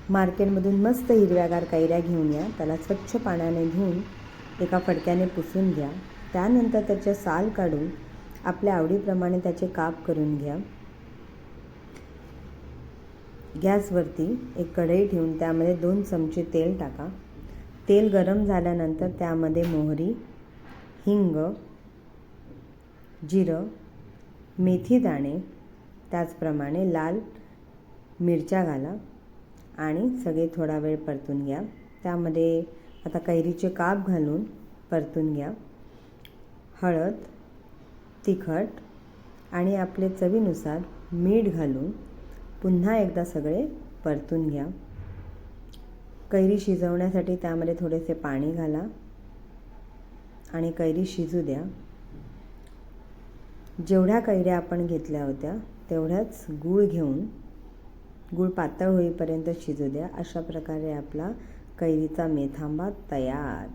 मार्केटमधून मस्त हिरव्यागार कैऱ्या घेऊन या. त्याला स्वच्छ पाण्याने धुवून एका फडक्याने पुसून घ्या. त्यानंतर त्याचे साल काढून आपल्या आवडीप्रमाणे त्याचे काप करून घ्या. गॅसवरती एक कढई ठेवून त्यामध्ये 2 चमचे तेल टाका. तेल गरम झाल्यानंतर त्यामध्ये मोहरी, हिंग, जिरं, मेथीदाणे, त्याचप्रमाणे लाल मिरच्या घाला आणि सगळे थोडा वेळ परतून घ्या. त्यामध्ये आता कैरीचे काप घालून परतून घ्या. हळद, तिखट आणि आपले चवीनुसार मीठ घालून पुन्हा एकदा सगळे परतून घ्या. कैरी शिजवण्यासाठी त्यामध्ये थोडेसे पाणी घाला आणि कैरी शिजू द्या. जेवढ्या कैऱ्या आपण घेतल्या होत्या तेवढ्याच गूळ घेऊन गूळ पातळ होईपर्यंत शिजू द्या. अशा प्रकारे आपला कैरीचा मेथांबा तयार.